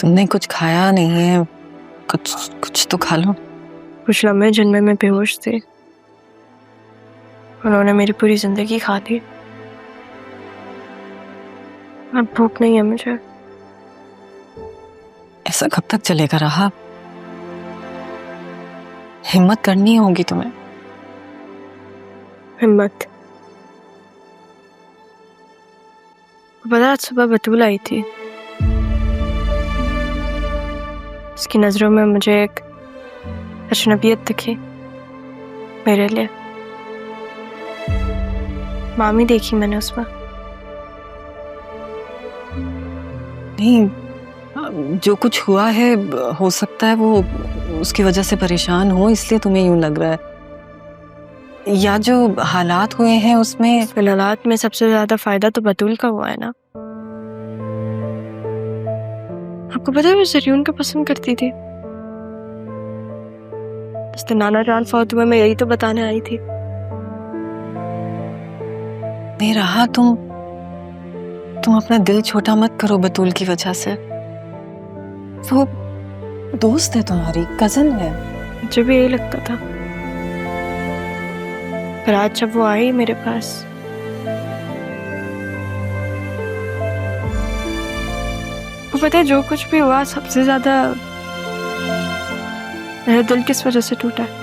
तुमने कुछ खाया नहीं है, कुछ तो खा लो। कुछ लम्हे जिनमें मैं बेहोश थी, उन्होंने मेरी पूरी जिंदगी खा दी। अब भूख नहीं है मुझे। ऐसा कब तक चलेगा राहा? हिम्मत करनी होगी तुम्हें। हिम्मत? पता आज सुबह बतूल आई थी। उसकी नजरों में मुझे एक अजनबियत दिखी मेरे लिए। मामी देखी मैंने उसमें। नहीं, जो कुछ हुआ है हो सकता है वो उसकी वजह से परेशान हो, इसलिए तुम्हें यूं लग रहा है, या जो हालात हुए हैं उसमें। हालात में सबसे ज्यादा फायदा तो बतूल का हुआ है ना। आपको पता है वो जरियून को पसंद करती थी। जिस दिन नाना जान फौत हुए मैं यही तो बताने आई थी। नहीं रहा, तुम अपना दिल छोटा मत करो बतूल की वजह से। वो दोस्त है तुम्हारी, कजन है। मुझे भी यही लगता था, पर आज जब वो आई मेरे पास, वो पता है जो कुछ भी हुआ सबसे ज्यादा मेरा दिल किस वजह से टूटा है?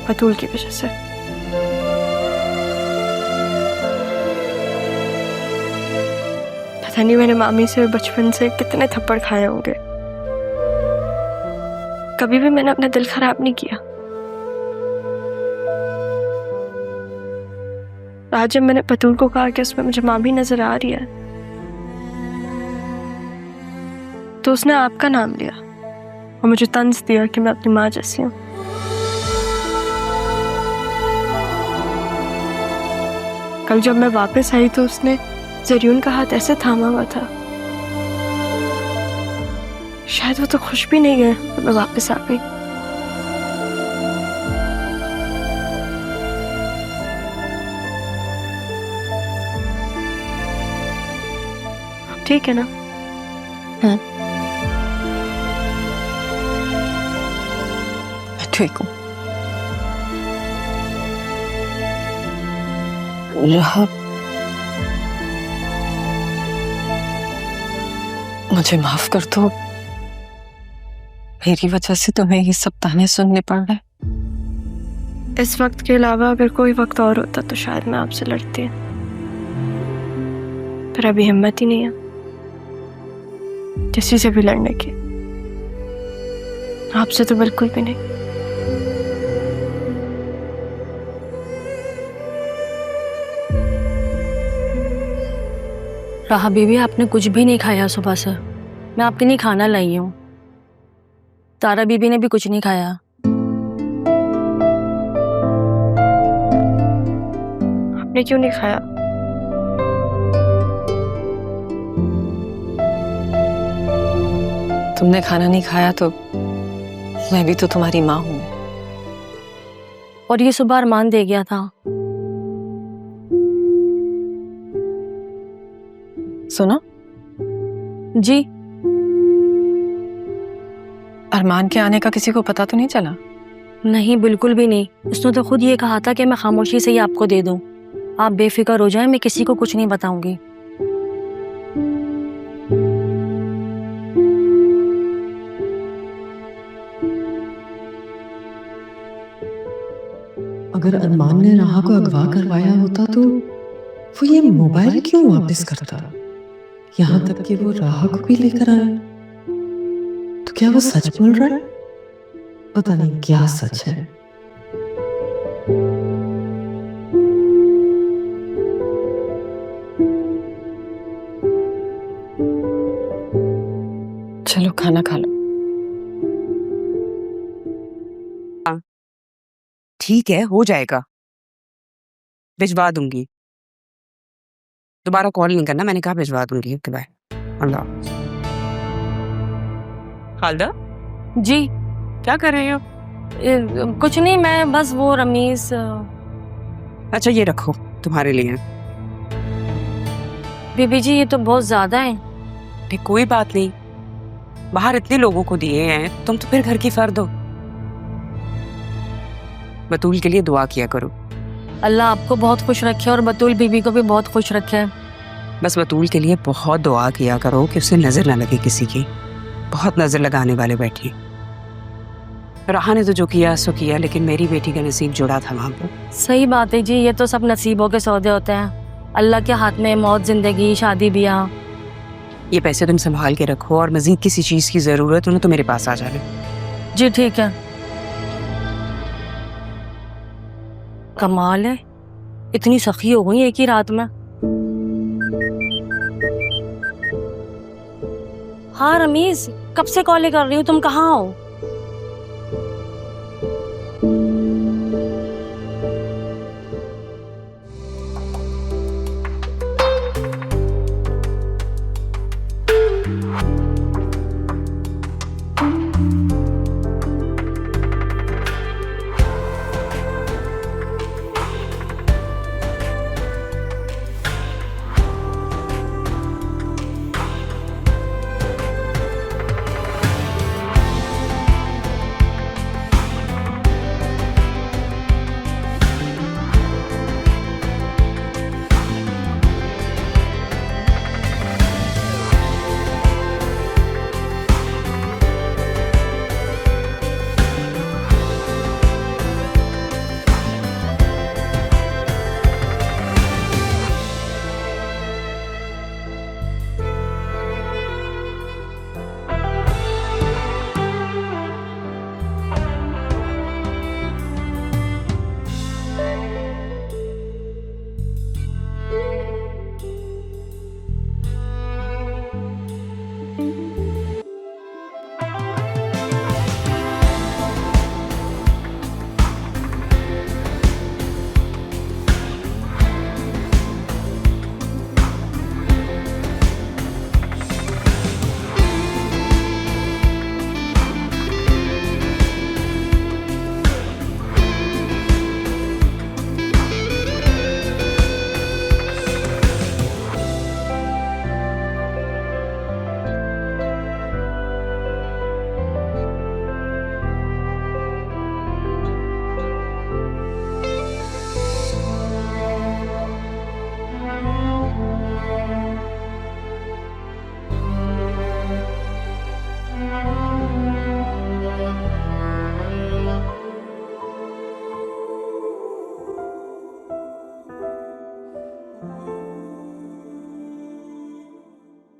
बतूल की वजह से। पता नहीं मैंने मामी से बचपन से कितने थप्पड़ खाए होंगे, कभी भी मैंने अपना दिल खराब नहीं किया। आज जब मैंने बतूल को कहा कि उसमें मुझे मामी नजर आ रही है, तो उसने आपका नाम लिया और मुझे तंज दिया कि मैं अपनी माँ जैसी हूँ। कल जब मैं वापस आई तो उसने जरियून का हाथ ऐसे थामा हुआ था, शायद वो तो खुश भी नहीं है कि मैं वापस आ गई। ठीक है ना? मैं ठीक हूँ। राहा, मुझे माफ कर दो, मेरी वजह से तुम्हें ये सब ताने सुनने पड़ रहे। इस वक्त के अलावा अगर कोई वक्त और होता तो शायद मैं आपसे लड़ती, पर अभी हिम्मत ही नहीं है किसी से भी लड़ने की। आपसे तो बिल्कुल भी नहीं। राहा बीबी, आपने कुछ भी नहीं खाया सुबह से। मैं आपके लिए खाना लाई हूँ। तारा बीबी ने भी कुछ नहीं खाया। आपने क्यों नहीं खाया? तुमने खाना नहीं खाया तो मैं भी तो तुम्हारी माँ हूँ। और ये सुबह अरमान दे गया था। सुनो जी। अरमान के आने का किसी को पता तो नहीं चला? नहीं, बिल्कुल भी नहीं। उसने तो खुद ये कहा था कि मैं खामोशी से ही आपको दे दूं। आप बेफिक्र हो जाएं, मैं किसी को कुछ नहीं बताऊंगी। अगर अरमान ने राहा को अगवा करवाया होता तो वो ये मोबाइल क्यों वापस करता? यहाँ तक कि वो राहा को भी लेकर आया। तो क्या वो सच बोल रहा है? पता नहीं क्या सच है। चलो खाना खा लो। ठीक है, हो जाएगा, भिजवा दूंगी। दोबारा कॉल नहीं करना, मैंने कहा भिजवा दूंगी। Okay bye. अल्लाह। खालदा जी। क्या कर रही हो? कुछ नहीं, मैं बस वो रमीज। अच्छा ये रखो तुम्हारे लिए। बीबी जी ये तो बहुत ज्यादा है। अरे कोई बात नहीं, बाहर इतने लोगों को दिए हैं, तुम तो फिर घर की फर्द हो। बतूल के लिए दुआ किया करो। अल्लाह आपको बहुत खुश रखे और बतूल बीबी को भी बहुत खुश रखे। बस बतूल के लिए बहुत दुआ किया करो कि उसे नजर ना लगे किसी की। बहुत नजर लगाने वाले बैठे। राहा ने तो जो किया सो किया, लेकिन मेरी बेटी का नसीब जुड़ा था वहां पर। सही बात है जी, ये तो सब नसीबों के सौदे होते हैं। अल्लाह के हाथ में मौत, जिंदगी, शादी, ब्याह। ये पैसे तुम संभाल के रखो, और मजीद किसी चीज की जरूरत हो ना तो मेरे पास आ जाना। जी ठीक है। कमाल है, इतनी सखी हो गई एक ही रात में। हाँ रमीज, कब से कॉल कर रही हूँ, तुम कहाँ हो?